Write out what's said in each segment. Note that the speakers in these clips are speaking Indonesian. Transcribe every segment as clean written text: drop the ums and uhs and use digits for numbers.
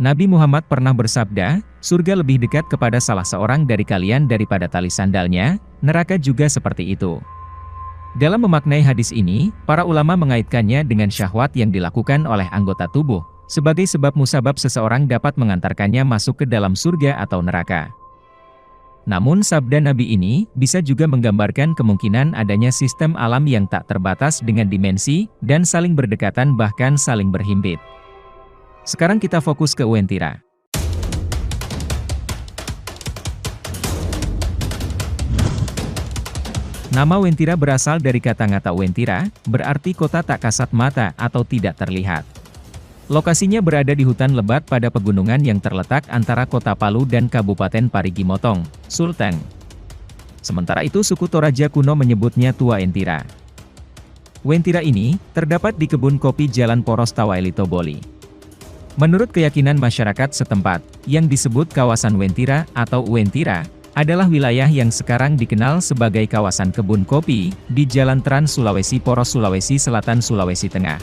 Nabi Muhammad pernah bersabda, surga lebih dekat kepada salah seorang dari kalian daripada tali sandalnya, neraka juga seperti itu. Dalam memaknai hadis ini, para ulama mengaitkannya dengan syahwat yang dilakukan oleh anggota tubuh, sebagai sebab musabab seseorang dapat mengantarkannya masuk ke dalam surga atau neraka. Namun sabda Nabi ini, bisa juga menggambarkan kemungkinan adanya sistem alam yang tak terbatas dengan dimensi, dan saling berdekatan bahkan saling berhimpit. Sekarang kita fokus ke Uentira. Nama Uentira berasal dari kata-kata Uentira, berarti kota tak kasat mata atau tidak terlihat. Lokasinya berada di hutan lebat pada pegunungan yang terletak antara kota Palu dan Kabupaten Parigi Motong, Sulteng. Sementara itu suku Toraja kuno menyebutnya Tua Entira. Uentira ini, terdapat di kebun kopi Jalan Poros Tawaili Toboli. Menurut keyakinan masyarakat setempat, yang disebut kawasan Uentira atau Uentira, adalah wilayah yang sekarang dikenal sebagai kawasan kebun kopi, di Jalan Trans Sulawesi Poros Sulawesi Selatan Sulawesi Tengah.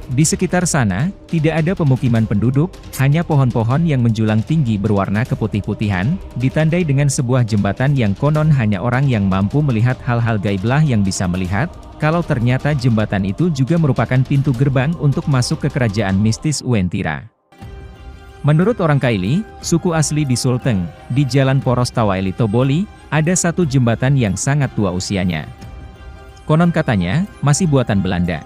Di sekitar sana, tidak ada pemukiman penduduk, hanya pohon-pohon yang menjulang tinggi berwarna keputih-putihan, ditandai dengan sebuah jembatan yang konon hanya orang yang mampu melihat hal-hal gaiblah yang bisa melihat, kalau ternyata jembatan itu juga merupakan pintu gerbang untuk masuk ke kerajaan mistis Uentira. Menurut orang Kaili, suku asli di Sulteng, di Jalan Poros Tawaili Toboli, ada satu jembatan yang sangat tua usianya. Konon katanya, masih buatan Belanda.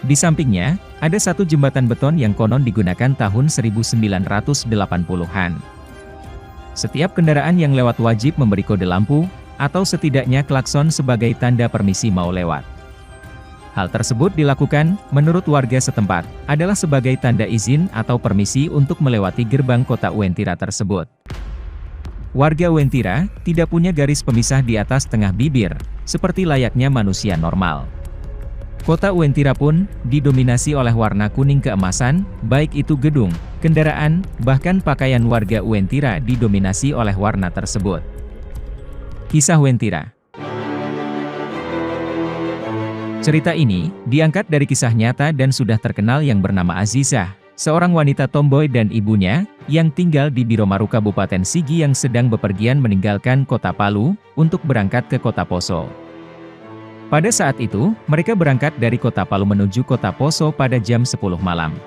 Di sampingnya, ada satu jembatan beton yang konon digunakan tahun 1980-an. Setiap kendaraan yang lewat wajib memberi kode lampu, atau setidaknya klakson sebagai tanda permisi mau lewat. Hal tersebut dilakukan, menurut warga setempat, adalah sebagai tanda izin atau permisi untuk melewati gerbang kota Uentira tersebut. Warga Uentira tidak punya garis pemisah di atas tengah bibir, seperti layaknya manusia normal. Kota Uentira pun didominasi oleh warna kuning keemasan, baik itu gedung, kendaraan, bahkan pakaian warga Uentira didominasi oleh warna tersebut. Kisah Uentira. Cerita ini diangkat dari kisah nyata dan sudah terkenal yang bernama Azizah, seorang wanita tomboy dan ibunya, yang tinggal di Biromaru Kabupaten Sigi yang sedang bepergian meninggalkan kota Palu, untuk berangkat ke kota Poso. Pada saat itu, mereka berangkat dari kota Palu menuju kota Poso pada jam 10 malam.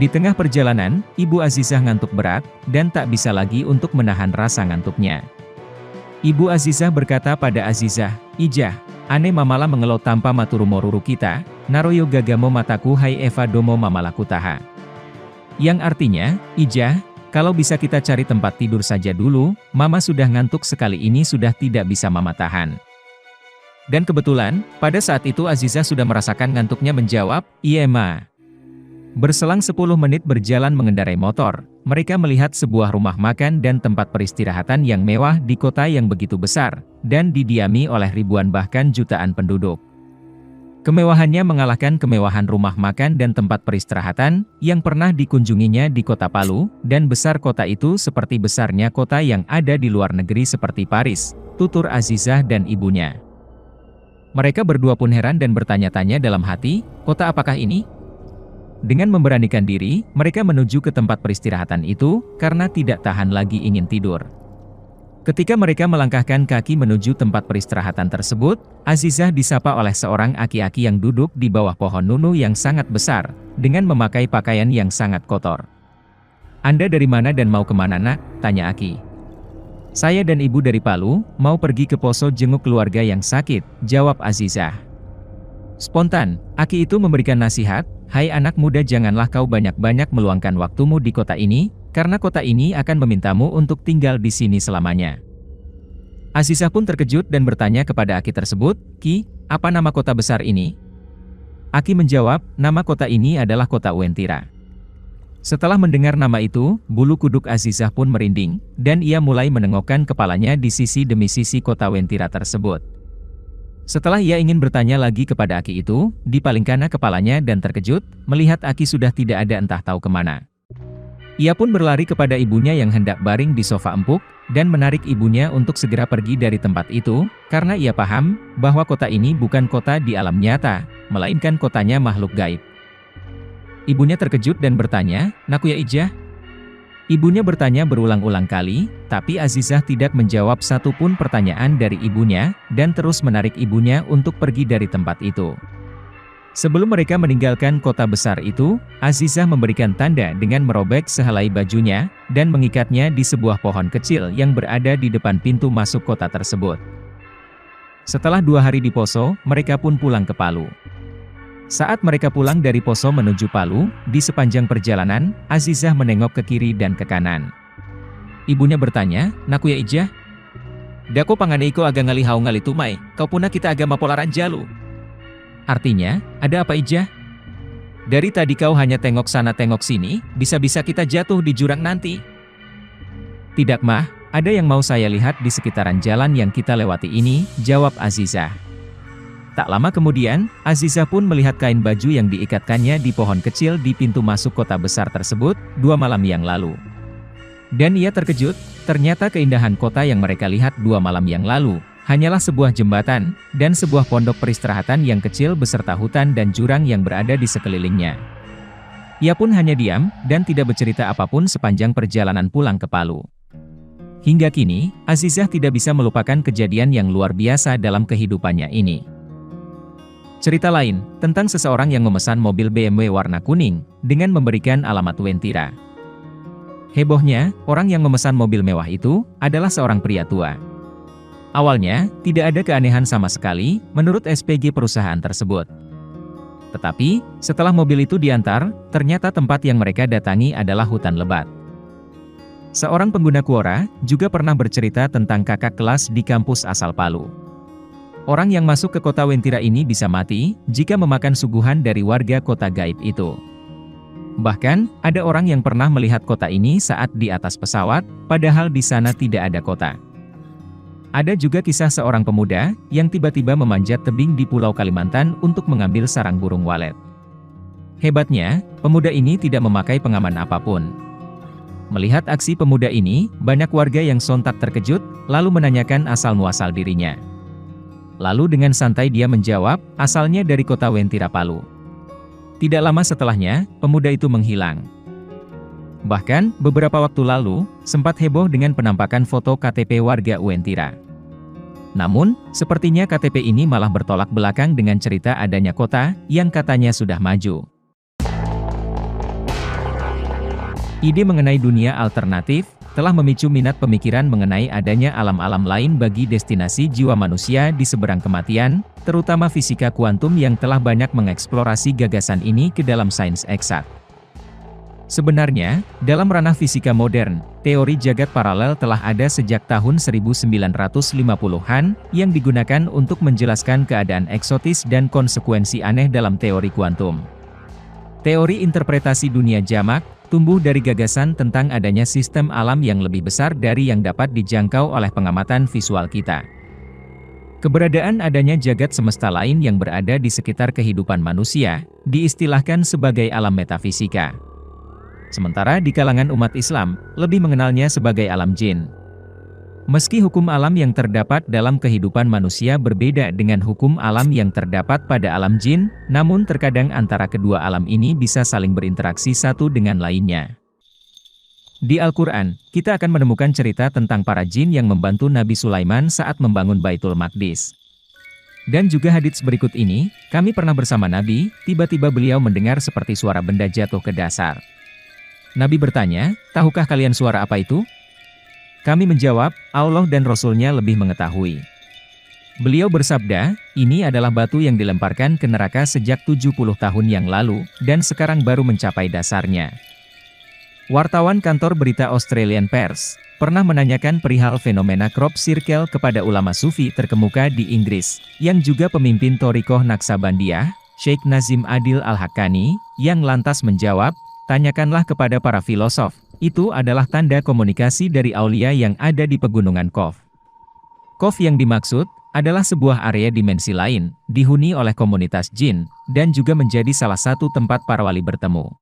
Di tengah perjalanan, Ibu Azizah ngantuk berat, dan tak bisa lagi untuk menahan rasa ngantuknya. Ibu Azizah berkata pada Azizah, "Ijah, ane mamala mengelau tanpa maturumoruru kita, naroyo gagamo mataku hai eva domo mamala kutaha." Yang artinya, "Ijah, kalau bisa kita cari tempat tidur saja dulu, mama sudah ngantuk sekali ini sudah tidak bisa mama tahan." Dan kebetulan, pada saat itu Azizah sudah merasakan ngantuknya menjawab, "Iya ma." Berselang 10 menit berjalan mengendarai motor, mereka melihat sebuah rumah makan dan tempat peristirahatan yang mewah di kota yang begitu besar, dan didiami oleh ribuan bahkan jutaan penduduk. Kemewahannya mengalahkan kemewahan rumah makan dan tempat peristirahatan, yang pernah dikunjunginya di kota Palu, dan besar kota itu seperti besarnya kota yang ada di luar negeri seperti Paris, tutur Azizah dan ibunya. Mereka berdua pun heran dan bertanya-tanya dalam hati, kota apakah ini? Dengan memberanikan diri, mereka menuju ke tempat peristirahatan itu, karena tidak tahan lagi ingin tidur. Ketika mereka melangkahkan kaki menuju tempat peristirahatan tersebut, Azizah disapa oleh seorang aki-aki yang duduk di bawah pohon nunu yang sangat besar, dengan memakai pakaian yang sangat kotor. "Anda dari mana dan mau kemana nak?" tanya Aki. "Saya dan ibu dari Palu, mau pergi ke Poso jenguk keluarga yang sakit," jawab Azizah. Spontan, Aki itu memberikan nasihat, "Hai anak muda, janganlah kau banyak-banyak meluangkan waktumu di kota ini, karena kota ini akan memintamu untuk tinggal di sini selamanya." Azizah pun terkejut dan bertanya kepada Aki tersebut, "Ki, apa nama kota besar ini?" Aki menjawab, "Nama kota ini adalah kota Uentira." Setelah mendengar nama itu, bulu kuduk Azizah pun merinding, dan ia mulai menengokkan kepalanya di sisi demi sisi kota Uentira tersebut. Setelah ia ingin bertanya lagi kepada Aki itu, dipalingkan kepalanya dan terkejut, melihat Aki sudah tidak ada entah tahu kemana. Ia pun berlari kepada ibunya yang hendak baring di sofa empuk, dan menarik ibunya untuk segera pergi dari tempat itu, karena ia paham, bahwa kota ini bukan kota di alam nyata, melainkan kotanya makhluk gaib. Ibunya terkejut dan bertanya, "Nak ya Ijah?" Ibunya bertanya berulang-ulang kali, tapi Azizah tidak menjawab satupun pertanyaan dari ibunya, dan terus menarik ibunya untuk pergi dari tempat itu. Sebelum mereka meninggalkan kota besar itu, Azizah memberikan tanda dengan merobek sehelai bajunya, dan mengikatnya di sebuah pohon kecil yang berada di depan pintu masuk kota tersebut. Setelah 2 hari di Poso, mereka pun pulang ke Palu. Saat mereka pulang dari Poso menuju Palu, di sepanjang perjalanan, Azizah menengok ke kiri dan ke kanan. Ibunya bertanya, "Nak ya Ijah? Dako pangane iko aga ngalihau ngalitumai, kau punah kita aga mapolaran jalu." Artinya, ada apa Ijah? Dari tadi kau hanya tengok sana tengok sini, bisa-bisa kita jatuh di jurang nanti. Tidak mah, ada yang mau saya lihat di sekitaran jalan yang kita lewati ini, jawab Azizah. Tak lama kemudian, Azizah pun melihat kain baju yang diikatkannya di pohon kecil di pintu masuk kota besar tersebut, 2 malam yang lalu. Dan ia terkejut, ternyata keindahan kota yang mereka lihat 2 malam yang lalu, hanyalah sebuah jembatan, dan sebuah pondok peristirahatan yang kecil beserta hutan dan jurang yang berada di sekelilingnya. Ia pun hanya diam, dan tidak bercerita apapun sepanjang perjalanan pulang ke Palu. Hingga kini, Azizah tidak bisa melupakan kejadian yang luar biasa dalam kehidupannya ini. Cerita lain, tentang seseorang yang memesan mobil BMW warna kuning, dengan memberikan alamat Wentira. Hebohnya, orang yang memesan mobil mewah itu, adalah seorang pria tua. Awalnya, tidak ada keanehan sama sekali, menurut SPG perusahaan tersebut. Tetapi, setelah mobil itu diantar, ternyata tempat yang mereka datangi adalah hutan lebat. Seorang pengguna Quora, juga pernah bercerita tentang kakak kelas di kampus asal Palu. Orang yang masuk ke kota Wentira ini bisa mati, jika memakan suguhan dari warga kota gaib itu. Bahkan, ada orang yang pernah melihat kota ini saat di atas pesawat, padahal di sana tidak ada kota. Ada juga kisah seorang pemuda, yang tiba-tiba memanjat tebing di Pulau Kalimantan untuk mengambil sarang burung walet. Hebatnya, pemuda ini tidak memakai pengaman apapun. Melihat aksi pemuda ini, banyak warga yang sontak terkejut, lalu menanyakan asal-muasal dirinya. Lalu dengan santai dia menjawab, asalnya dari kota Wentira Palu. Tidak lama setelahnya, pemuda itu menghilang. Bahkan, beberapa waktu lalu, sempat heboh dengan penampakan foto KTP warga Wentira. Namun, sepertinya KTP ini malah bertolak belakang dengan cerita adanya kota, yang katanya sudah maju. Ide mengenai dunia alternatif, telah memicu minat pemikiran mengenai adanya alam-alam lain bagi destinasi jiwa manusia di seberang kematian, terutama fisika kuantum yang telah banyak mengeksplorasi gagasan ini ke dalam sains eksak. Sebenarnya, dalam ranah fisika modern, teori jagat paralel telah ada sejak tahun 1950-an, yang digunakan untuk menjelaskan keadaan eksotis dan konsekuensi aneh dalam teori kuantum. Teori interpretasi dunia jamak, tumbuh dari gagasan tentang adanya sistem alam yang lebih besar dari yang dapat dijangkau oleh pengamatan visual kita. Keberadaan adanya jagat semesta lain yang berada di sekitar kehidupan manusia, diistilahkan sebagai alam metafisika. Sementara di kalangan umat Islam, lebih mengenalnya sebagai alam jin. Meski hukum alam yang terdapat dalam kehidupan manusia berbeda dengan hukum alam yang terdapat pada alam jin, namun terkadang antara kedua alam ini bisa saling berinteraksi satu dengan lainnya. Di Al-Quran, kita akan menemukan cerita tentang para jin yang membantu Nabi Sulaiman saat membangun Baitul Maqdis. Dan juga hadits berikut ini, kami pernah bersama Nabi, tiba-tiba beliau mendengar seperti suara benda jatuh ke dasar. Nabi bertanya, tahukah kalian suara apa itu? Kami menjawab, Allah dan Rasul-Nya lebih mengetahui. Beliau bersabda, ini adalah batu yang dilemparkan ke neraka sejak 70 tahun yang lalu, dan sekarang baru mencapai dasarnya. Wartawan kantor berita Australian Pers, pernah menanyakan perihal fenomena crop circle kepada ulama sufi terkemuka di Inggris, yang juga pemimpin Thorikoh Naksabandiyah, Sheikh Nazim Adil Al-Haqqani, yang lantas menjawab, tanyakanlah kepada para filosof. Itu adalah tanda komunikasi dari aulia yang ada di pegunungan Qaf. Qaf yang dimaksud, adalah sebuah area dimensi lain, dihuni oleh komunitas jin, dan juga menjadi salah satu tempat para wali bertemu.